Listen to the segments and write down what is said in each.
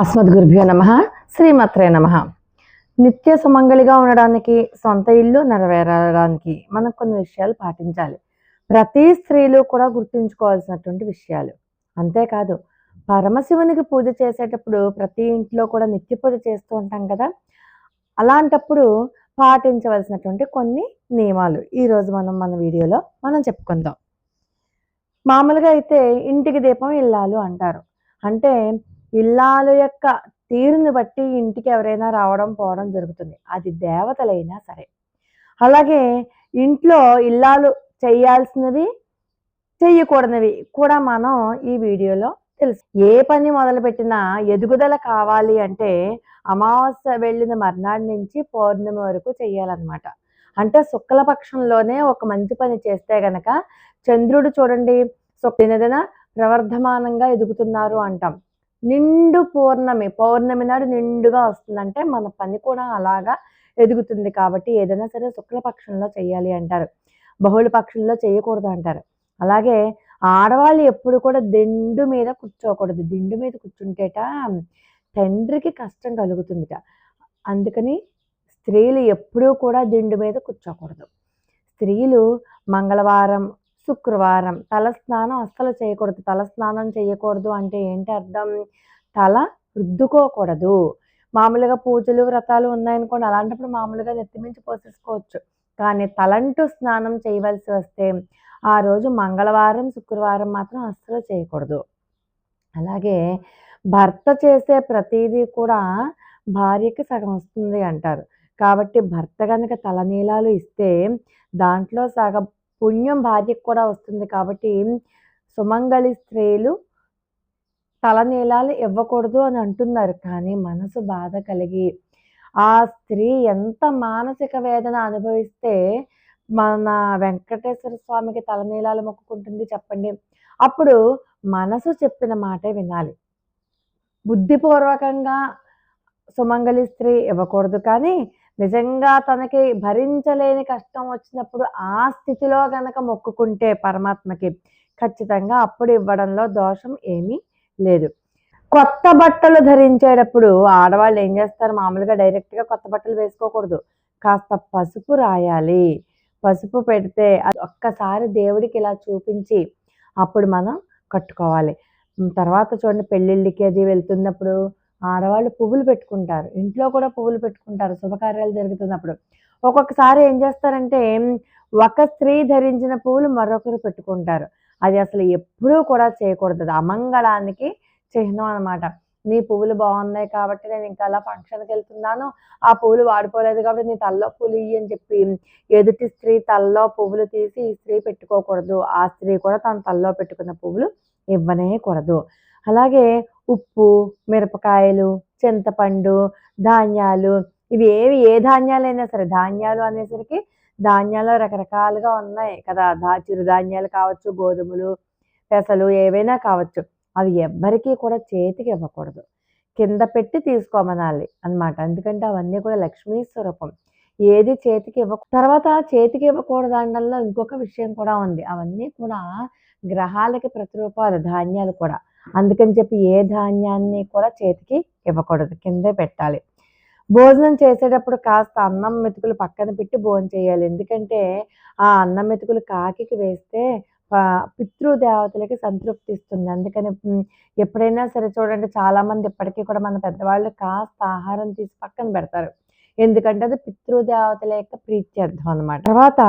అస్మద్గురుభ్యో నమ. శ్రీమాత్రే నమ. నిత్య సుమంగళిగా ఉండడానికి, సొంత ఇల్లు నెరవేరడానికి మనం కొన్ని విషయాలు పాటించాలి. ప్రతి స్త్రీలు కూడా గుర్తుంచుకోవాల్సినటువంటి విషయాలు. అంతేకాదు, పరమశివునికి పూజ చేసేటప్పుడు ప్రతి ఇంట్లో కూడా నిత్య పూజ చేస్తూ ఉంటాం కదా. అలాంటప్పుడు పాటించవలసినటువంటి కొన్ని నియమాలు ఈరోజు మన వీడియోలో చెప్పుకుందాం. మామూలుగా అయితే ఇంటికి దీపం ఇల్లాలు అంటారు. అంటే ఇల్లాలు యొక్క తీరుని బట్టి ఇంటికి ఎవరైనా రావడం పోవడం జరుగుతుంది. అది దేవతలైనా సరే. అలాగే ఇంట్లో ఇల్లాలు చేయాల్సినవి, చెయ్యకూడనివి కూడా మనం ఈ వీడియోలో తెలుసు. ఏ పని మొదలుపెట్టినా ఎదుగుదల కావాలి అంటే అమావాస్య వెళ్ళిన మర్నాడు నుంచి పౌర్ణమి వరకు చెయ్యాలన్నమాట. అంటే శుక్లపక్షంలోనే ఒక మంచి పని చేస్తే గనక చంద్రుడు చూడండి దినదిన ప్రవర్ధమానంగా ఎదుగుతున్నారు అంటాం. నిండు పౌర్ణమి నాడు నిండుగా వస్తుందంటే మన పని కూడా అలాగా ఎదుగుతుంది. కాబట్టి ఏదైనా సరే శుక్లపక్షంలో చేయాలి అంటారు, బహుళ పక్షంలో చేయకూడదు అంటారు. అలాగే ఆడవాళ్ళు ఎప్పుడు కూడా దిండు మీద కూర్చోకూడదు. దిండు మీద కూర్చుంటేట తండ్రికి కష్టం కలుగుతుందిట. అందుకని స్త్రీలు ఎప్పుడూ కూడా దిండు మీద కూర్చోకూడదు. స్త్రీలు మంగళవారం, శుక్రవారం తలస్నానం అస్సలు చేయకూడదు. తలస్నానం చేయకూడదు అంటే ఏంటి అర్థం? తల రుద్దుకోకూడదు. మామూలుగా పూజలు వ్రతాలు ఉన్నాయనుకోండి, అలాంటప్పుడు మామూలుగా నెత్తిమించి పోసేసుకోవచ్చు. కానీ తలంటూ స్నానం చేయవలసి వస్తే ఆ రోజు మంగళవారం, శుక్రవారం మాత్రం అస్సలు చేయకూడదు. అలాగే భర్త చేసే ప్రతిదీ కూడా భార్యకి సగం వస్తుంది అంటారు. కాబట్టి భర్త కనుక తలనీలాలు ఇస్తే దాంట్లో సగం పుణ్యం భార్యకు కూడా వస్తుంది. కాబట్టి సుమంగళి స్త్రీలు తలనీలాలు ఇవ్వకూడదు అని అంటున్నారు. కానీ మనసు బాధ కలిగి ఆ స్త్రీ ఎంత మానసిక వేదన అనుభవిస్తే మన వెంకటేశ్వర స్వామికి తలనీలాలు మొక్కుకుంటుంది చెప్పండి. అప్పుడు మనసు చెప్పిన మాటే వినాలి. బుద్ధిపూర్వకంగా సుమంగళి స్త్రీ ఇవ్వకూడదు. కానీ నిజంగా తనకి భరించలేని కష్టం వచ్చినప్పుడు ఆ స్థితిలో గనక మొక్కుకుంటే పరమాత్మకి ఖచ్చితంగా అప్పుడు ఇవ్వడంలో దోషం ఏమీ లేదు. కొత్త బట్టలు ధరించేటప్పుడు ఆడవాళ్ళు ఏం చేస్తారు? మామూలుగా డైరెక్ట్గా కొత్త బట్టలు వేసుకోకూడదు. కాస్త పసుపు రాయాలి. పసుపు పెడితే అది ఒక్కసారి దేవుడికి ఇలా చూపించి అప్పుడు మనం కట్టుకోవాలి. తర్వాత చూడండి, పెళ్ళిళ్ళకి అది వెళ్తున్నప్పుడు ఆడవాళ్ళు పువ్వులు పెట్టుకుంటారు. ఇంట్లో కూడా పువ్వులు పెట్టుకుంటారు శుభకార్యాలు జరుగుతున్నప్పుడు. ఒక్కొక్కసారి ఏం చేస్తారంటే ఒక స్త్రీ ధరించిన పువ్వులు మరొకరు పెట్టుకుంటారు. అది అసలు ఎప్పుడూ కూడా చేయకూడదు. అది అమంగళానికి చిహ్నం అనమాట. నీ పువ్వులు బాగున్నాయి కాబట్టి నేను ఇంకా అలా ఫంక్షన్కి వెళ్తున్నాను, ఆ పువ్వులు వాడిపోలేదు కాబట్టి నీ తల్లో పువ్వులు ఇయ్యి అని చెప్పి ఎదుటి స్త్రీ తల్లో పువ్వులు తీసి ఈ స్త్రీ పెట్టుకోకూడదు. ఆ స్త్రీ కూడా తన తల్లో పెట్టుకున్న పువ్వులు ఇవ్వనే కూడదు. అలాగే ఉప్పు, మిరపకాయలు, చింతపండు, ధాన్యాలు, ఇవి ఏ ధాన్యాలైనా సరే, ధాన్యాలు అనేసరికి ధాన్యాలు రకరకాలుగా ఉన్నాయి కదా. చిరుధాన్యాలు కావచ్చు, గోధుమలు, పెసలు ఏవైనా కావచ్చు. అవి ఎవ్వరికీ కూడా చేతికి ఇవ్వకూడదు. కింద పెట్టి తీసుకోమనాలి అన్నమాట. ఎందుకంటే అవన్నీ కూడా లక్ష్మీ స్వరూపం. ఏది చేతికి తర్వాత చేతికి ఇవ్వకూడదు అనడంలో ఇంకొక విషయం కూడా ఉంది. అవన్నీ కూడా గ్రహాలకి ప్రతిరూపాలు ధాన్యాలు కూడా. అందుకని చెప్పి ఏ ధాన్యాన్ని కూడా చేతికి ఇవ్వకూడదు, కిందే పెట్టాలి. భోజనం చేసేటప్పుడు కాస్త అన్నం మెతుకులు పక్కన పెట్టి భోజనం చేయాలి. ఎందుకంటే ఆ అన్నం మెతుకులు కాకికి వేస్తే పితృదేవతలకి సంతృప్తి ఇస్తుంది. అందుకని ఎప్పుడైనా సరే చూడండి, చాలామంది ఇప్పటికీ కూడా మన పెద్దవాళ్ళు కాస్త ఆహారం తీసి పక్కన పెడతారు. ఎందుకంటే అది పితృదేవతల యొక్క ప్రీత్యర్థం అనమాట. తర్వాత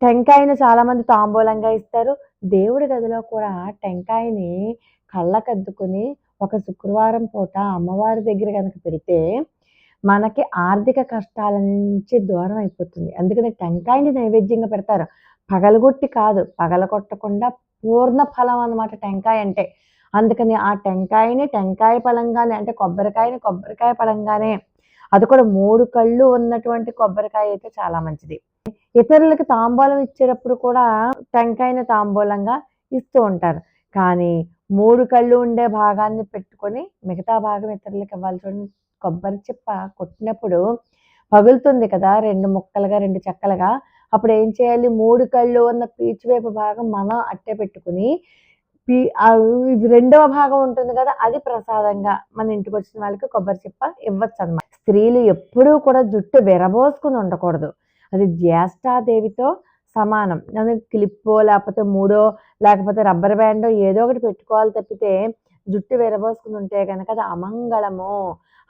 టెంకాయను చాలామంది తాంబూలంగా ఇస్తారు. దేవుడి గదిలో కూడా టెంకాయని కళ్ళకద్దుకుని ఒక శుక్రవారం పూట అమ్మవారి దగ్గర కనుక పెడితే మనకి ఆర్థిక కష్టాల నుంచి దూరం అయిపోతుంది. అందుకని టెంకాయని నైవేద్యంగా పెడతారు. పగలగొట్టి కాదు, పగలగొట్టకుండా పూర్ణ ఫలం అన్నమాట టెంకాయ అంటే. అందుకని ఆ టెంకాయని టెంకాయ పలంగానే, అంటే కొబ్బరికాయని కొబ్బరికాయ పలంగానే, అది కూడా 3 కళ్ళు ఉన్నటువంటి కొబ్బరికాయ అయితే చాలా మంచిది. ఇతరులకు తాంబూలం ఇచ్చేటప్పుడు కూడా టెంకాయని తాంబూలంగా ఇస్తూ ఉంటారు. కానీ 3 కళ్ళు ఉండే భాగాన్ని పెట్టుకొని మిగతా భాగం ఇతరులకు ఇవ్వాలి. చూడండి, కొబ్బరి చిప్ప కొట్టినప్పుడు పగులుతుంది కదా, 2 ముక్కలుగా 2 చెక్కలుగా. అప్పుడు ఏం చేయాలి? 3 కళ్ళు ఉన్న పీచు వైపు భాగం మనం అట్టే పెట్టుకుని ఇది రెండవ భాగం ఉంటుంది కదా, అది ప్రసాదంగా మన ఇంటికి వచ్చిన వాళ్ళకి కొబ్బరి చిప్ప ఇవ్వచ్చు అనమాట. స్త్రీలు ఎప్పుడూ కూడా జుట్టు విరబోసుకుని ఉండకూడదు. అది జ్యేష్ఠాదేవితో సమానం. అది క్లిప్పో లేకపోతే మూడో లేకపోతే రబ్బర్ బ్యాండో ఏదో ఒకటి పెట్టుకోవాలి తప్పితే జుట్టు విరబోసుకుని ఉంటే కనుక అది అమంగళము,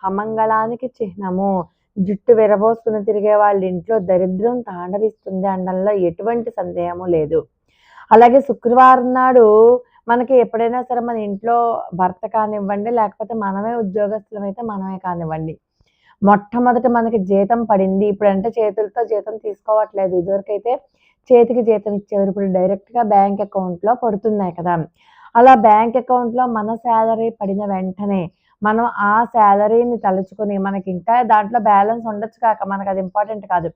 అమంగళానికి చిహ్నము. జుట్టు విరబోసుకుని తిరిగే వాళ్ళ ఇంట్లో దరిద్రం తాండవిస్తుంది అనడంలో ఎటువంటి సందేహము లేదు. అలాగే శుక్రవారం నాడు మనకి ఎప్పుడైనా సరే మన ఇంట్లో భర్త కానివ్వండి లేకపోతే మనమే ఉద్యోగస్తులమైతే మనమే కానివ్వండి, మొట్టమొదట మనకి జీతం పడింది. ఇప్పుడంటే చేతులతో జీతం తీసుకోవట్లేదు. ఇదివరకైతే చేతికి జీతం ఇచ్చేవారు. ఇప్పుడు డైరెక్ట్గా బ్యాంక్ అకౌంట్లో పడుతున్నాయి కదా. అలా బ్యాంక్ అకౌంట్లో మన శాలరీ పడిన వెంటనే మనం ఆ శాలరీని తలుచుకొని, మనకి ఇంకా దాంట్లో బ్యాలెన్స్ ఉండొచ్చు కాక మనకు అది ఇంపార్టెంట్ కాదు,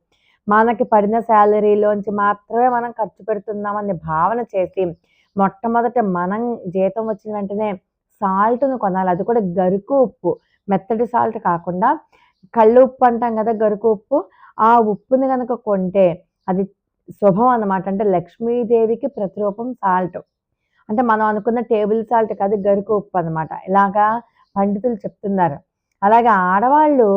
మనకి పడిన శాలరీలోంచి మాత్రమే మనం ఖర్చు పెడుతున్నామని భావన చేసి మొట్టమొదట మనం జీతం వచ్చిన వెంటనే సాల్ట్ను కొనాలి. అది కూడా గరుకు ఉప్పు, మెత్తటి సాల్ట్ కాకుండా కళ్ళు ఉప్పు అంటాం కదా, గరుకు ఉప్పు. ఆ ఉప్పుని కనుక కొంటే అది శుభం అన్నమాట. అంటే లక్ష్మీదేవికి ప్రతిరూపం సాల్ట్. అంటే మనం అనుకున్న టేబుల్ సాల్ట్ కాదు, గరుకు ఉప్పు అనమాట. ఇలాగా పండితులు చెప్తున్నారు. అలాగే ఆడవాళ్ళు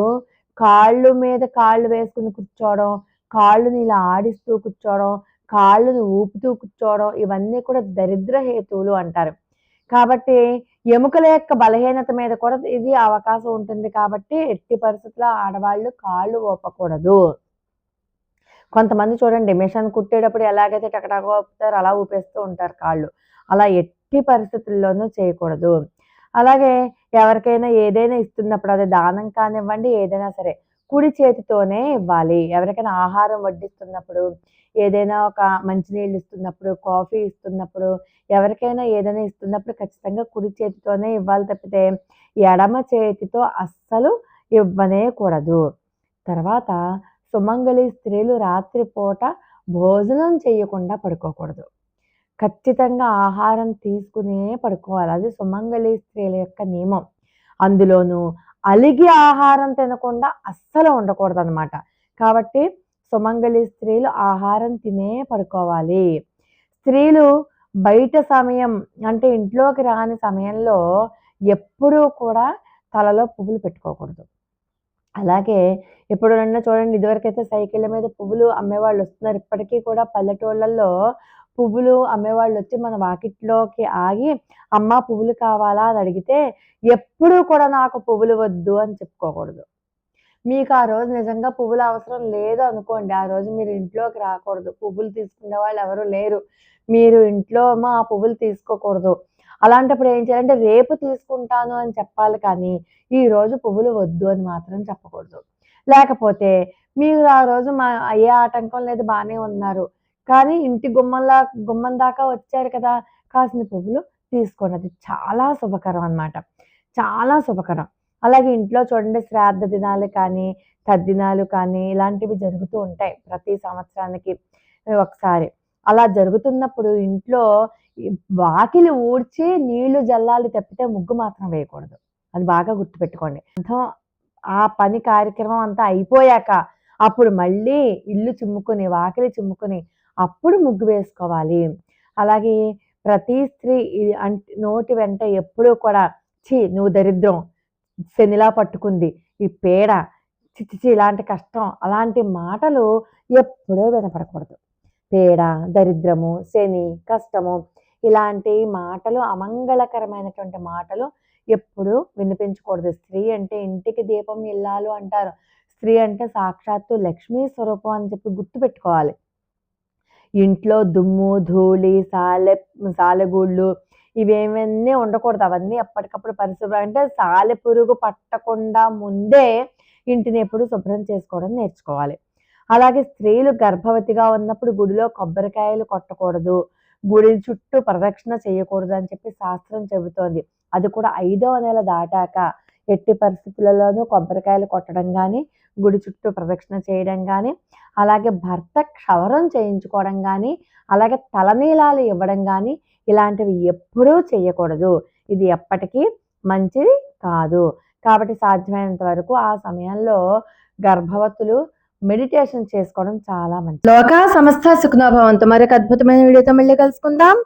కాళ్ళు మీద కాళ్ళు వేసుకుని కూర్చోవడం, కాళ్ళుని ఇలా ఆడిస్తూ కూర్చోవడం, కాళ్ళుని ఊపుతూ కూర్చోవడం, ఇవన్నీ కూడా దరిద్ర హేతువులు అంటారు. కాబట్టి ఎముకల యొక్క బలహీనత మీద కూడా ఇది అవకాశం ఉంటుంది. కాబట్టి ఎట్టి పరిస్థితుల్లో ఆడవాళ్ళు కాళ్ళు ఊపకూడదు. కొంతమంది చూడండి మిషన్ కుట్టేటప్పుడు ఎలాగైతే టకటక ఊపుతారో అలా ఊపేస్తూ ఉంటారు కాళ్ళు. అలా ఎట్టి పరిస్థితుల్లోనూ చేయకూడదు. అలాగే ఎవరికైనా ఏదైనా ఇస్తున్నప్పుడు, అది దానం కానివ్వండి ఏదైనా సరే, కుడి చేతితోనే ఇవ్వాలి. ఎవరికైనా ఆహారం వడ్డిస్తున్నప్పుడు, ఏదైనా ఒక మంచినీళ్ళు ఇస్తున్నప్పుడు, కాఫీ ఇస్తున్నప్పుడు, ఎవరికైనా ఏదైనా ఇస్తున్నప్పుడు ఖచ్చితంగా కుడి చేతితోనే ఇవ్వాలి తప్పితే ఎడమ చేతితో అస్సలు ఇవ్వనే కూడదు. తర్వాత సుమంగళి స్త్రీలు రాత్రిపూట భోజనం చేయకుండా పడుకోకూడదు. ఖచ్చితంగా ఆహారం తీసుకునే పడుకోవాలి. అది సుమంగళి స్త్రీల యొక్క నియమం. అందులోనూ అలిగి ఆహారం తినకుండా అస్సలు ఉండకూడదనమాట. కాబట్టి సుమంగళి స్త్రీలు ఆహారం తినే పడుకోవాలి. స్త్రీలు బయట సమయం అంటే ఇంట్లోకి రాని సమయంలో ఎప్పుడూ కూడా తలలో పువ్వులు పెట్టుకోకూడదు. అలాగే ఎప్పుడన్నా చూడండి, ఇదివరకైతే సైకిళ్ళ మీద పువ్వులు అమ్మేవాళ్ళు వస్తున్నారు. ఇప్పటికీ కూడా పల్లెటూళ్ళల్లో పువ్వులు అమ్మేవాళ్ళు వచ్చి మన వాకిట్లోకి ఆగి, అమ్మ పువ్వులు కావాలా అని అడిగితే ఎప్పుడూ కూడా నాకు పువ్వులు వద్దు అని చెప్పుకోకూడదు. మీకు ఆ రోజు నిజంగా పువ్వుల అవసరం లేదు అనుకోండి, ఆ రోజు మీరు ఇంట్లోకి రాకూడదు. పువ్వులు తీసుకునే వాళ్ళు ఎవరు లేరు, మీరు ఇంట్లో ఆ పువ్వులు తీసుకోకూడదు. అలాంటప్పుడు ఏం చేయాలంటే రేపు తీసుకుంటాను అని చెప్పాలి కానీ ఈ రోజు పువ్వులు వద్దు అని మాత్రం చెప్పకూడదు. లేకపోతే మీరు ఆ రోజు ఏ ఆటంకం లేదు, బాగానే ఉన్నారు, కానీ ఇంటి గుమ్మం దాకా వచ్చారు కదా, కాసిన పువ్వులు తీసుకోండి. అది చాలా శుభకరం అన్నమాట, చాలా శుభకరం. అలాగే ఇంట్లో చూడండి శ్రాద్ధ దినాలు కానీ, తద్దినాలు కానీ ఇలాంటివి జరుగుతూ ఉంటాయి ప్రతి సంవత్సరానికి ఒకసారి. అలా జరుగుతున్నప్పుడు ఇంట్లో వాకిలి ఊడ్చి నీళ్లు జల్లాలి తప్పితే ముగ్గు మాత్రం వేయకూడదు. అది బాగా గుర్తుపెట్టుకోండి. ఆ పని కార్యక్రమం అంతా అయిపోయాక అప్పుడు మళ్ళీ ఇల్లు చిమ్ముకుని, వాకిలి చిమ్ముకుని అప్పుడు ముగ్గు వేసుకోవాలి. అలాగే ప్రతి స్త్రీ నోటి వెంట ఎప్పుడూ కూడా ఛీ నువ్వు దరిద్రం, శనిలా పట్టుకుంది, ఈ పేడ, చిచ్చిచి ఇలాంటి కష్టం, అలాంటి మాటలు ఎప్పుడూ వినపడకూడదు. పేడ, దరిద్రము, శని, కష్టము ఇలాంటి మాటలు, అమంగళకరమైనటువంటి మాటలు ఎప్పుడూ వినిపించకూడదు. స్త్రీ అంటే ఇంటికి దీపం ఇల్లాలు అంటారు. స్త్రీ అంటే సాక్షాత్తు లక్ష్మీ స్వరూపం అని చెప్పి గుర్తుపెట్టుకోవాలి. ఇంట్లో దుమ్ము, ధూళి, సాలెగూళ్ళు ఇవేమన్నీ ఉండకూడదు. అవన్నీ ఎప్పటికప్పుడు పరిశుభ్రం, అంటే సాలెపురుగు పట్టకుండా ముందే ఇంటిని ఎప్పుడు శుభ్రం చేసుకోవడం నేర్చుకోవాలి. అలాగే స్త్రీలు గర్భవతిగా ఉన్నప్పుడు గుడిలో కొబ్బరికాయలు కొట్టకూడదు, గుడి చుట్టూ ప్రదక్షిణ చేయకూడదు అని చెప్పి శాస్త్రం చెబుతోంది. అది కూడా 5వ నెల దాటాక ఎట్టి పరిస్థితులలోనూ కొబ్బరికాయలు కొట్టడం కానీ, గుడి చుట్టూ ప్రదక్షిణ చేయడం కానీ, అలాగే భర్త క్షవరం చేయించుకోవడం కానీ, అలాగే తలనీలాలు ఇవ్వడం కానీ ఇలాంటివి ఎప్పుడూ చేయకూడదు. ఇది ఎప్పటికీ మంచిది కాదు. కాబట్టి సాధ్యమైనంత వరకు ఆ సమయంలో గర్భవతులు మెడిటేషన్ చేసుకోవడం చాలా మంచిది. లోకా సమస్త సుఖనో భవంతు. మరొక అద్భుతమైన వీడియోతో మళ్ళీ కలుసుకుందాం.